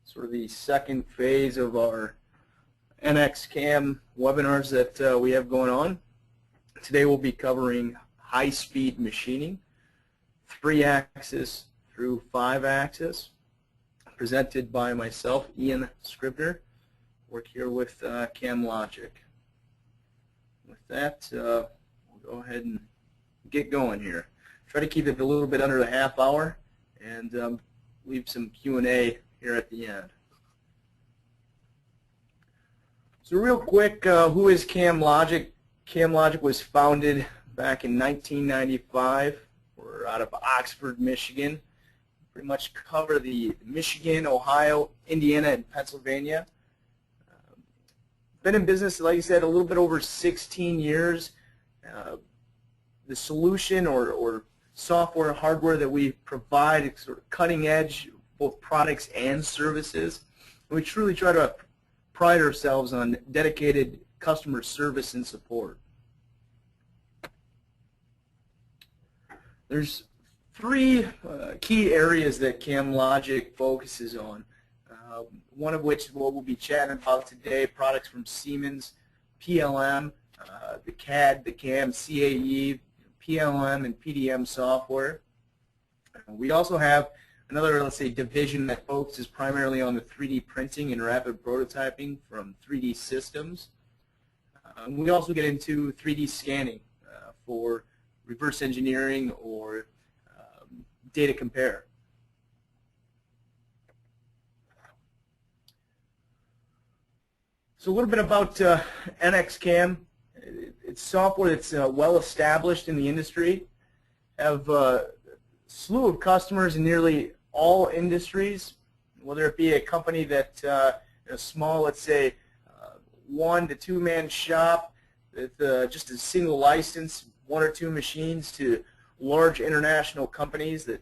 sort of the second phase of our NXCAM webinars that we have going on. Today we'll be covering high-speed machining, 3-axis through 5-axis, presented by myself, Ian Scribner. Work here with CamLogic. With that, we'll go ahead and get going here. Try to keep it a little bit under the half hour and leave some Q&A here at the end. So real quick, who is CamLogic? CamLogic was founded back in 1995. We're out of Oxford, Michigan. Pretty much cover the Michigan, Ohio, Indiana, and Pennsylvania. Been in business, like I said, a little bit over 16 years. The solution or software and hardware that we provide is sort of cutting edge, both products and services. And we truly try to pride ourselves on dedicated customer service and support. There's three key areas that CamLogic focuses on. One of which is what we'll be chatting about today, products from Siemens, PLM, the CAD, the CAM, CAE, PLM, and PDM software. We also have another, let's say, division that focuses primarily on the 3D printing and rapid prototyping from 3D Systems. We also get into 3D scanning for reverse engineering or data compare. So a little bit about NXCAM. It's software that's well established in the industry. Have a slew of customers in nearly all industries, whether it be a company that a small, let's say, 1 to 2 man shop with just a single license, 1 or 2 machines, to large international companies that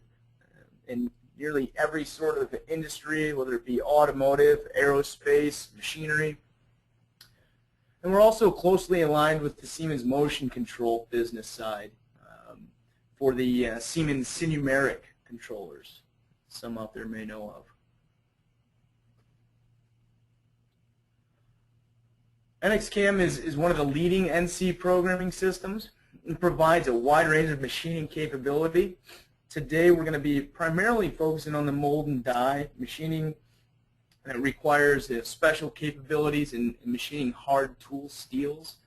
in nearly every sort of industry, whether it be automotive, aerospace, machinery. And we're also closely aligned with the Siemens motion control business side for the Siemens Sinumeric controllers, some out there may know of. NXCAM is one of the leading NC programming systems and provides a wide range of machining capability. Today we're going to be primarily focusing on the mold and die machining. That requires special capabilities in machining hard tool steels.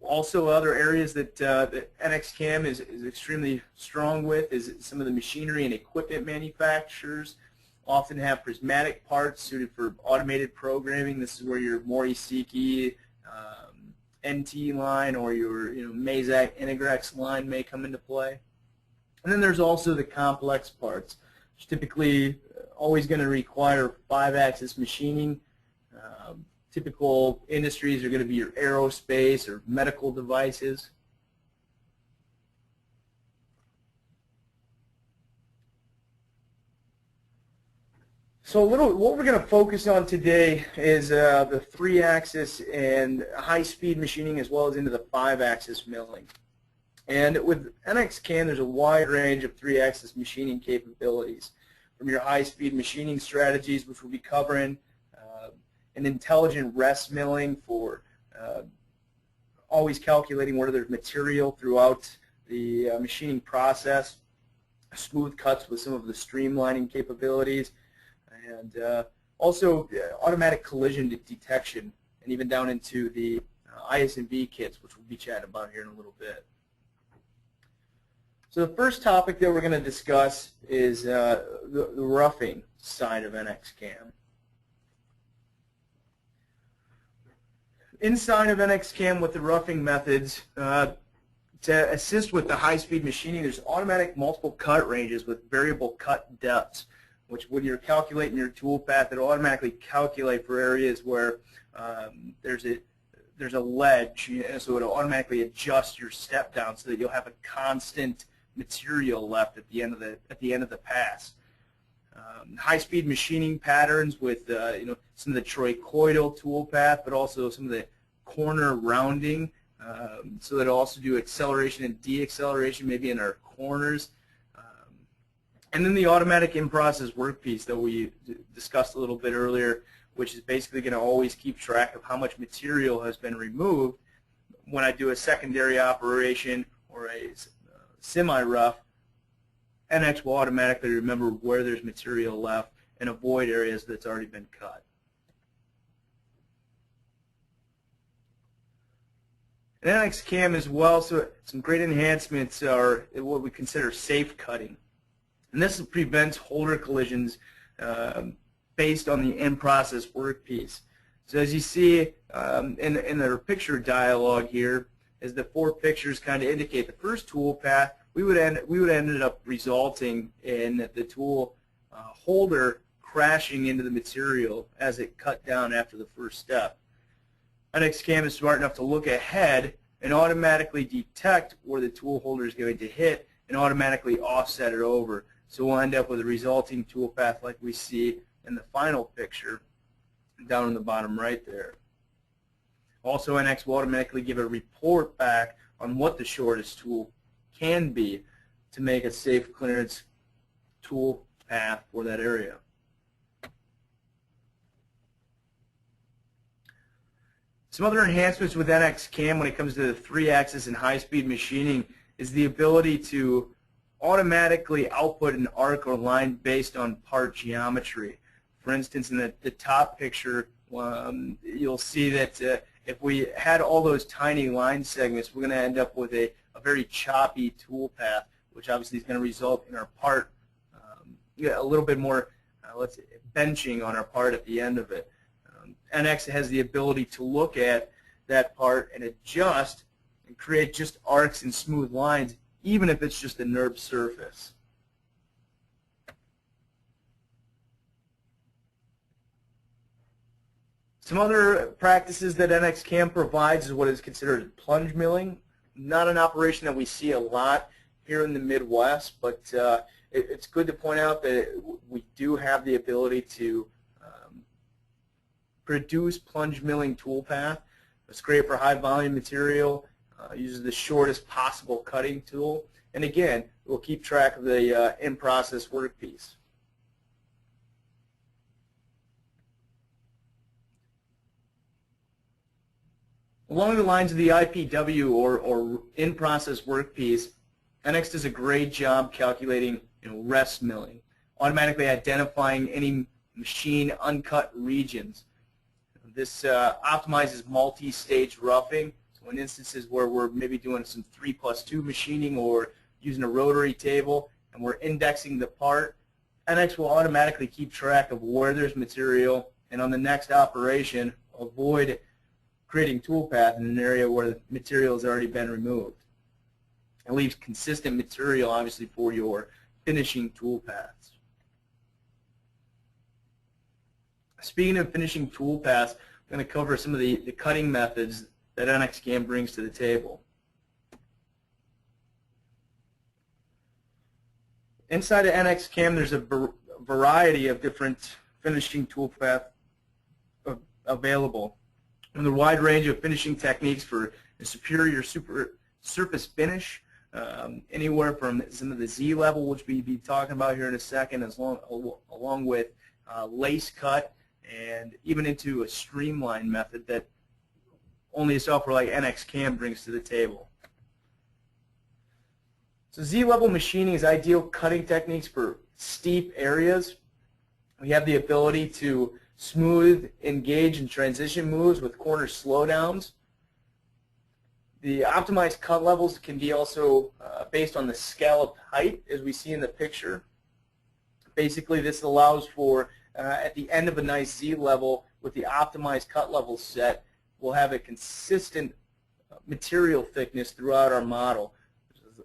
Also, other areas that NXCAM is extremely strong with is some of the machinery and equipment manufacturers often have prismatic parts suited for automated programming. This is where your Morisiki NT line or your Mazak Integrex line may come into play. And then there's also the complex parts, which typically always going to require 5-axis machining. Typical industries are going to be your aerospace or medical devices. So what we're going to focus on today is the 3-axis and high-speed machining, as well as into the 5-axis milling. And with NXCAM, there's a wide range of 3-axis machining capabilities, from your high-speed machining strategies, which we'll be covering, an intelligent rest milling for always calculating where there's material throughout the machining process, smooth cuts with some of the streamlining capabilities, and also automatic collision detection, and even down into the IS&V kits, which we'll be chatting about here in a little bit. So the first topic that we're going to discuss is the roughing side of NXCAM. Inside of NXCAM with the roughing methods, to assist with the high-speed machining, there's automatic multiple cut ranges with variable cut depths, which when you're calculating your tool path, it'll automatically calculate for areas where there's a ledge, so it'll automatically adjust your step down so that you'll have a constant material left at the end of the pass. High-speed machining patterns with some of the trochoidal tool path, but also some of the corner rounding, so that it'll also do acceleration and deacceleration maybe in our corners. And then the automatic in-process workpiece that we discussed a little bit earlier, which is basically going to always keep track of how much material has been removed. When I do a secondary operation or a semi-rough, NX will automatically remember where there's material left and avoid areas that's already been cut. And NX-CAM as well, so some great enhancements are what we consider safe cutting. And this prevents holder collisions based on the in-process workpiece. So as you see in the picture dialog here, as the four pictures kind of indicate, the first tool path, we would end up resulting in the tool holder crashing into the material as it cut down after the first step. NX-CAM is smart enough to look ahead and automatically detect where the tool holder is going to hit and automatically offset it over. So we'll end up with a resulting tool path like we see in the final picture down in the bottom right there. Also, NX will automatically give a report back on what the shortest tool can be to make a safe clearance tool path for that area. Some other enhancements with NX-CAM when it comes to the 3-axis and high-speed machining is the ability to automatically output an arc or line based on part geometry. For instance, in the top picture, you'll see that if we had all those tiny line segments, we're going to end up with a very choppy tool path, which obviously is going to result in our part a little bit more let's say, benching on our part at the end of it. NX has the ability to look at that part and adjust and create just arcs and smooth lines, even if it's just a NURB surface. Some other practices that NX-CAM provides is what is considered plunge milling. Not an operation that we see a lot here in the Midwest, but it's good to point out that we do have the ability to produce plunge milling tool path. It's great for high volume material, uses the shortest possible cutting tool, and again, we'll keep track of the in-process workpiece. Along the lines of the IPW or in-process workpiece, NX does a great job calculating rest milling, automatically identifying any machine uncut regions. This optimizes multi-stage roughing. So in instances where we're maybe doing some 3+2 machining or using a rotary table and we're indexing the part, NX will automatically keep track of where there's material and on the next operation avoid creating tool path in an area where the material has already been removed. It leaves consistent material, obviously, for your finishing tool paths. Speaking of finishing tool paths, I'm going to cover some of the cutting methods that NX-CAM brings to the table. Inside of NX-CAM, there's a variety of different finishing tool paths available. And the wide range of finishing techniques for a superior surface finish, anywhere from some of the Z level, which we'll be talking about here in a second, along with lace cut, and even into a streamline method that only a software like NX-CAM brings to the table. So Z-level machining is ideal cutting techniques for steep areas. We have the ability to smooth, engage, and transition moves with corner slowdowns. The optimized cut levels can be also based on the scalloped height, as we see in the picture. Basically, this allows for, at the end of a nice Z level, with the optimized cut level set, we'll have a consistent material thickness throughout our model. This is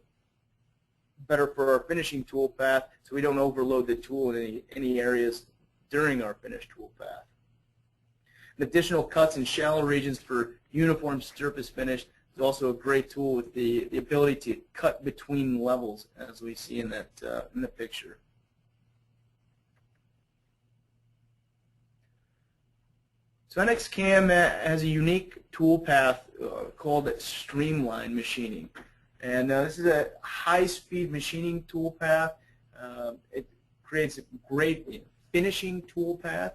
better for our finishing tool path, so we don't overload the tool in any areas during our finished tool path. And additional cuts in shallow regions for uniform surface finish is also a great tool with the ability to cut between levels, as we see in that in the picture. So NX-CAM has a unique tool path called Streamline Machining. And this is a high-speed machining tool path. It creates a great finishing tool path.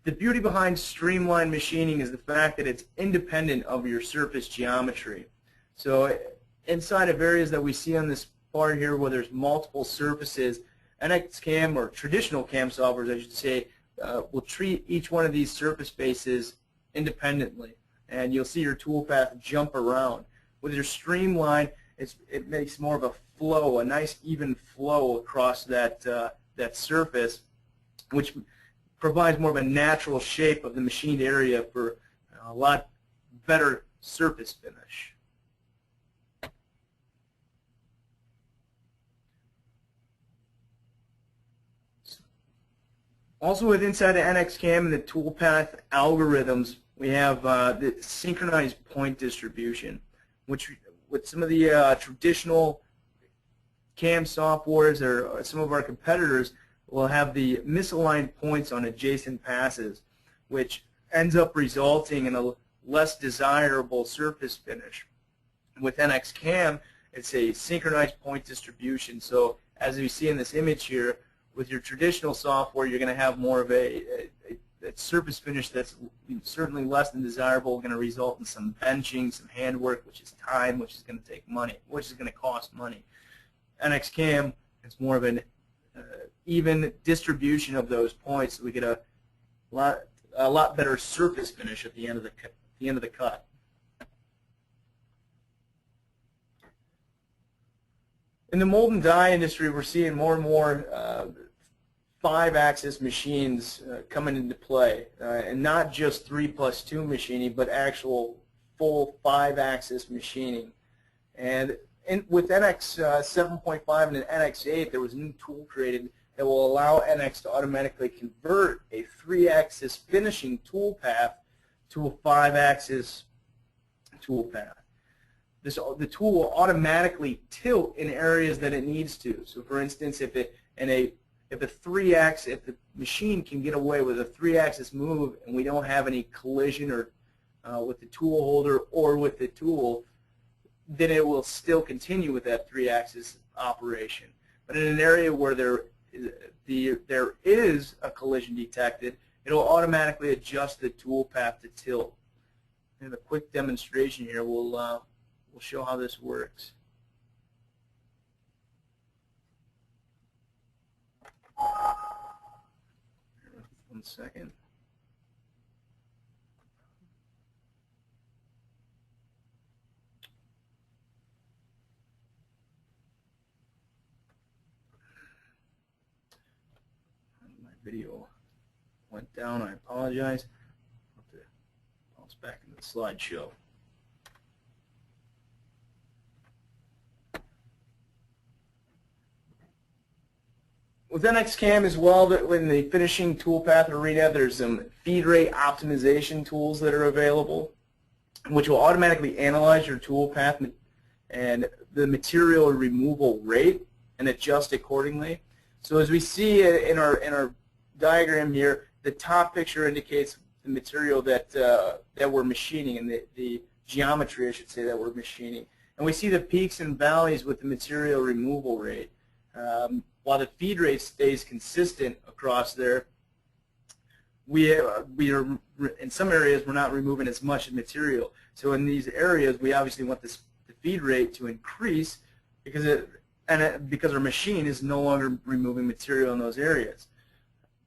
The beauty behind streamline machining is the fact that it's independent of your surface geometry. So inside of areas that we see on this part here where there's multiple surfaces, NXCAM, or traditional CAM softwares I should say, will treat each one of these surface faces independently, and you'll see your tool path jump around. With your streamline, it makes more of a flow, a nice even flow across that, that surface, which provides more of a natural shape of the machined area for a lot better surface finish. Also, with inside the NXCAM and the toolpath algorithms, we have the synchronized point distribution, which with some of the traditional CAM softwares or some of our competitors will have the misaligned points on adjacent passes, which ends up resulting in a less desirable surface finish. With NXCAM, it's a synchronized point distribution. So as you see in this image here, with your traditional software, you're going to have more of a surface finish that's certainly less than desirable, going to result in some benching, some handwork, which is time, which is going to take money, which is going to cost money. NXCAM, it's more of an even distribution of those points, so we get a lot better surface finish at the end of the cut. In the mold and die industry, we're seeing more and more 5-axis machines coming into play, and not just 3+2 machining, but actual full 5-axis machining. And with NX 7.5 and NX8, there was a new tool created that will allow NX to automatically convert a 3-axis finishing tool path to a 5-axis tool path. The tool will automatically tilt in areas that it needs to. So, for instance, if the machine can get away with a 3-axis move and we don't have any collision or with the tool holder or with the tool, then it will still continue with that 3-axis operation. But in an area where there is a collision detected, it will automatically adjust the tool path to tilt. We have a quick demonstration here. We'll show how this works. One second. My video went down. I apologize. I'll have to bounce back into the slideshow. With NXCAM as well, in the finishing toolpath arena, there's some feed rate optimization tools that are available, which will automatically analyze your toolpath and the material removal rate and adjust accordingly. So as we see in our diagram here, the top picture indicates the material that we're machining and the geometry, I should say, that we're machining. And we see the peaks and valleys with the material removal rate. While the feed rate stays consistent across there, we are in some areas we're not removing as much material. So in these areas, we obviously want the feed rate to increase because our machine is no longer removing material in those areas.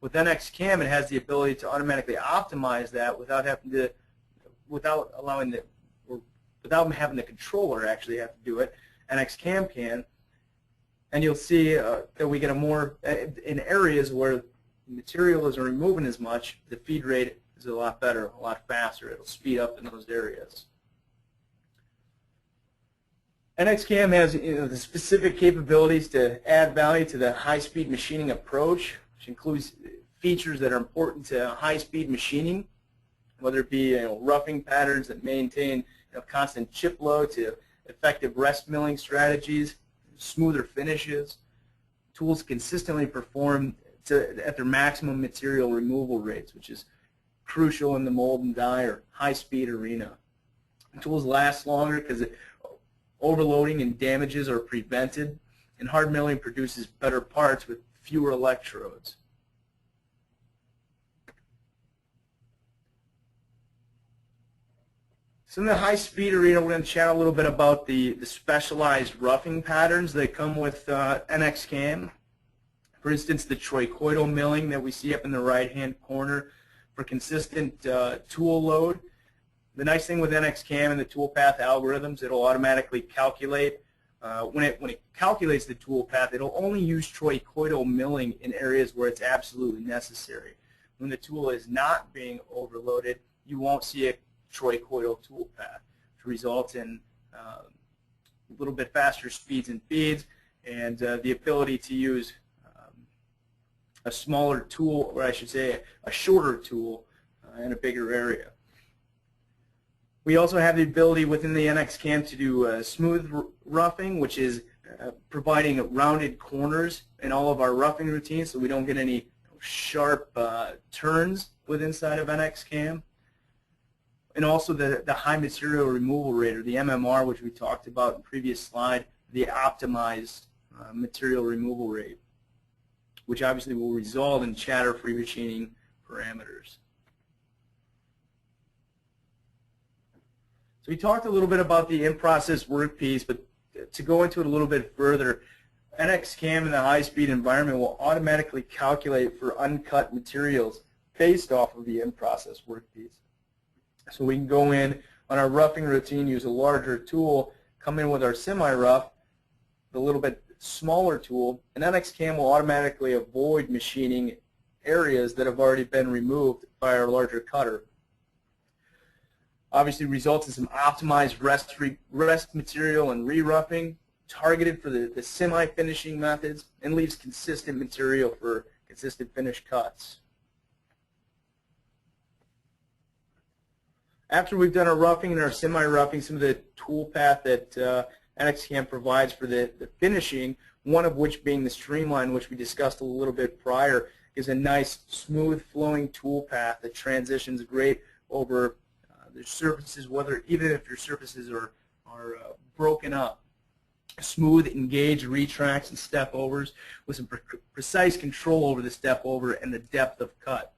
With NXCAM, it has the ability to automatically optimize that without having the controller actually have to do it. NXCAM can. And you'll see that we get a more, in areas where material isn't removing as much, the feed rate is a lot better, a lot faster. It'll speed up in those areas. NXCAM has the specific capabilities to add value to the high-speed machining approach, which includes features that are important to high-speed machining, whether it be roughing patterns that maintain constant chip load to effective rest milling strategies, smoother finishes. Tools consistently perform at their maximum material removal rates, which is crucial in the mold and die or high-speed arena. Tools last longer because overloading and damages are prevented, and hard milling produces better parts with fewer electrodes. So in the high-speed arena, we're going to chat a little bit about the specialized roughing patterns that come with NXCAM. For instance, the trochoidal milling that we see up in the right-hand corner for consistent tool load. The nice thing with NXCAM and the toolpath algorithms, it'll automatically calculate. When it calculates the toolpath, it'll only use trochoidal milling in areas where it's absolutely necessary. When the tool is not being overloaded, you won't see a trochoidal toolpath, which results in a little bit faster speeds and feeds, and the ability to use a smaller tool, or I should say a shorter tool in a bigger area. We also have the ability within the NXCAM to do smooth roughing, which is providing rounded corners in all of our roughing routines so we don't get any sharp turns inside of NXCAM. And also the high material removal rate, or the MMR, which we talked about in the previous slide, the optimized material removal rate, which obviously will result in chatter-free machining parameters. So we talked a little bit about the in-process workpiece, but to go into it a little bit further, NXCAM in the high-speed environment will automatically calculate for uncut materials based off of the in-process workpiece. So we can go in on our roughing routine, use a larger tool, come in with our semi-rough, the little bit smaller tool, and NXCAM will automatically avoid machining areas that have already been removed by our larger cutter. Obviously results in some optimized rest material and re-roughing, targeted for the semi-finishing methods, and leaves consistent material for consistent finish cuts. After we've done our roughing and our semi-roughing, some of the toolpath that NXCAM provides for the finishing, one of which being the Streamline, which we discussed a little bit prior, is a nice smooth flowing toolpath that transitions great over the surfaces, even if your surfaces are broken up. Smooth, engaged retracts and step overs with some precise control over the step over and the depth of cut.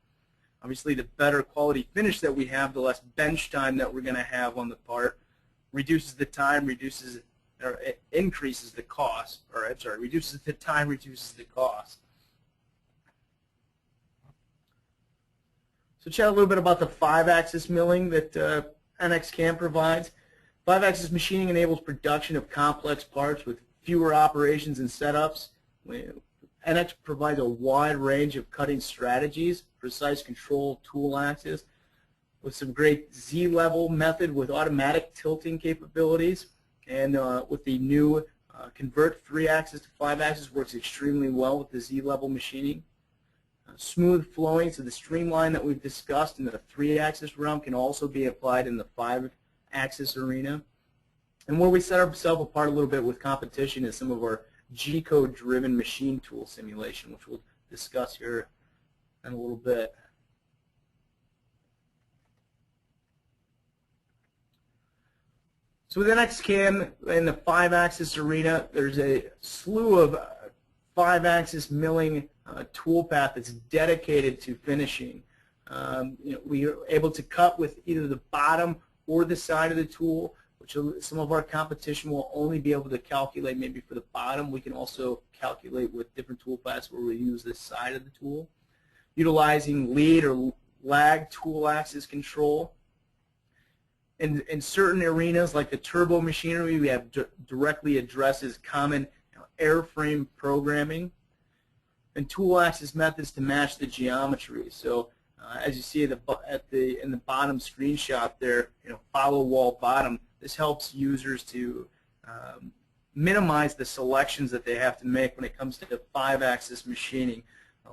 Obviously, the better quality finish that we have, the less bench time that we're going to have on the part, reduces the time, increases the cost, or I'm sorry, reduces the time, reduces the cost. So chat a little bit about the 5-axis milling that NXCAM provides. 5-axis machining enables production of complex parts with fewer operations and setups. NX provides a wide range of cutting strategies, precise control tool axis, with some great Z-level method with automatic tilting capabilities, and with the new convert 3-axis to 5-axis works extremely well with the Z-level machining. Smooth flowing, so the Streamline that we've discussed in the 3-axis realm can also be applied in the 5-axis arena. And where we set ourselves apart a little bit with competition is some of our G-code driven machine tool simulation, which we'll discuss here in a little bit. So with NXCAM in the 5-axis arena, there's a slew of 5-axis milling toolpath that's dedicated to finishing. We are able to cut with either the bottom or the side of the tool, which some of our competition will only be able to calculate maybe for the bottom. We can also calculate with different toolpaths where we use the side of the tool. Utilizing lead or lag tool axis control. In certain arenas like the turbo machinery, we have directly addresses common airframe programming and tool axis methods to match the geometry. So as you see in the bottom screenshot there, follow wall bottom, this helps users to minimize the selections that they have to make when it comes to 5-axis machining.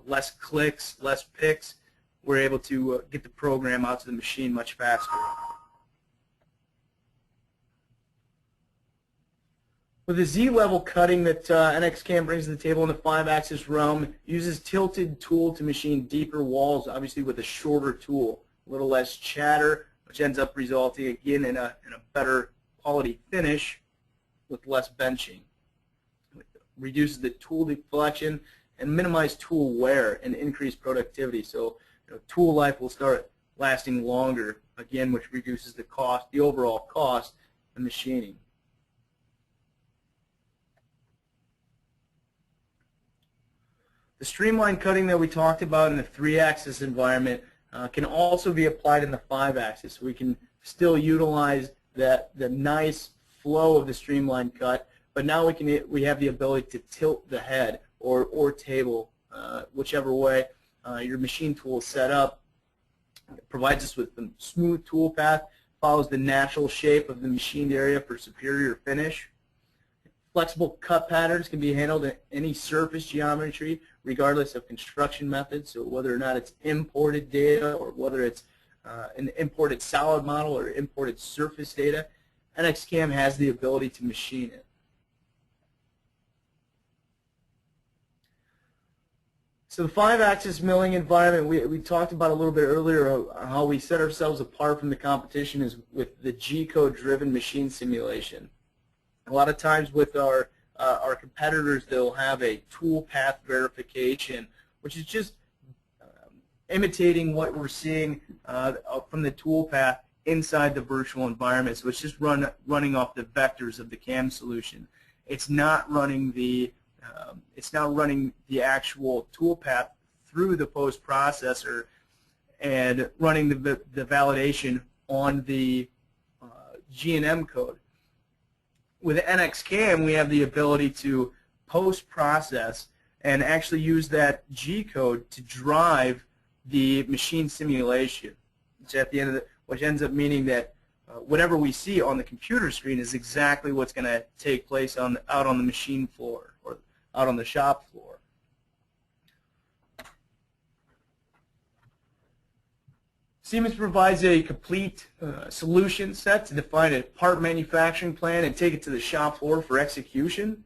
Less clicks, less picks, we're able to get the program out to the machine much faster. With the Z-level cutting that NXCAM brings to the table in the 5-axis realm, uses tilted tool to machine deeper walls, obviously with a shorter tool, a little less chatter, which ends up resulting again in a better quality finish with less benching. reduces the tool deflection and minimize tool wear and increase productivity. So tool life will start lasting longer, again, which reduces the cost, the overall cost of machining. The streamline cutting that we talked about in the 3-axis environment can also be applied in the 5-axis. So we can still utilize the nice flow of the streamline cut, but now we have the ability to tilt the head or table, whichever way your machine tool is set up. It provides us with the smooth tool path, follows the natural shape of the machined area for superior finish. Flexible cut patterns can be handled in any surface geometry, regardless of construction method. So whether or not it's imported data or whether it's an imported solid model or imported surface data, NXCAM has the ability to machine it. So the 5-axis milling environment, we talked about a little bit earlier how we set ourselves apart from the competition is with the G-code driven machine simulation. A lot of times with our competitors, they'll have a tool path verification, which is just imitating what we're seeing from the tool path inside the virtual environment. So it's just running off the vectors of the CAM solution. It's not running the actual tool path through the post processor and running the validation on the G&M code. With NXCAM, we have the ability to post-process and actually use that G code to drive the machine simulation, which ends up meaning that whatever we see on the computer screen is exactly what's going to take place out on the machine floor or out on the shop floor. Siemens provides a complete solution set to define a part manufacturing plan and take it to the shop floor for execution.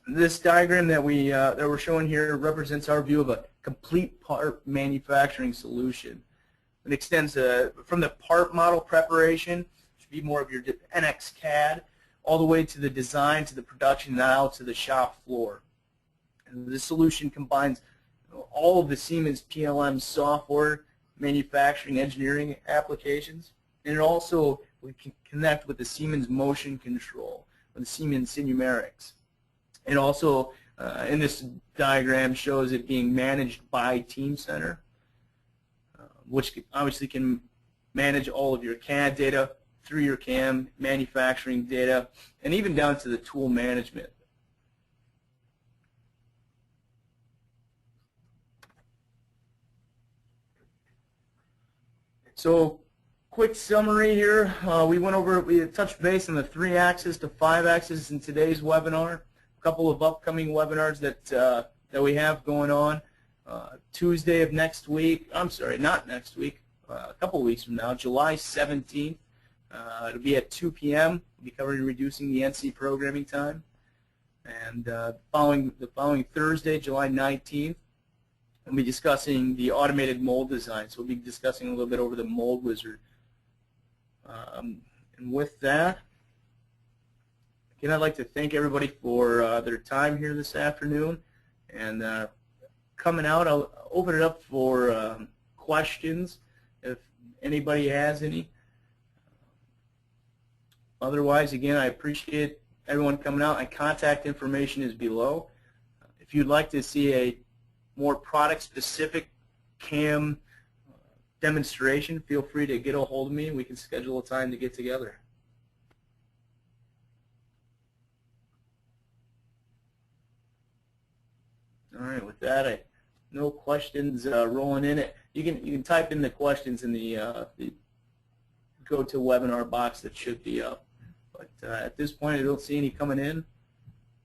This diagram that we're showing here represents our view of a complete part manufacturing solution. It extends from the part model preparation, which would be more of your NXCAD, all the way to the design, to the production, and out to the shop floor. And this solution combines all of the Siemens PLM software, manufacturing, engineering applications, and it also we can connect with the Siemens motion control, or the Siemens numerics. It also, in this diagram, shows it being managed by Teamcenter, which obviously can manage all of your CAD data through your CAM, manufacturing data, and even down to the tool management. So, quick summary here. We touched base on the 3-axis to 5-axis in today's webinar. A couple of upcoming webinars that we have going on. Tuesday of next week. I'm sorry, not next week. A couple of weeks from now, July 17th. It'll be at 2 p.m. We'll be covering reducing the NC programming time. And the following Thursday, July 19th. We'll be discussing the automated mold design. So we'll be discussing a little bit over the mold wizard. And with that, again, I'd like to thank everybody for their time here this afternoon. And coming out, I'll open it up for questions if anybody has any. Otherwise, again, I appreciate everyone coming out. My contact information is below. If you'd like to see a more product-specific CAM demonstration, feel free to get a hold of me and we can schedule a time to get together. All right, with that, no questions rolling in. You can type in the questions in the GoToWebinar box that should be up. But at this point, I don't see any coming in.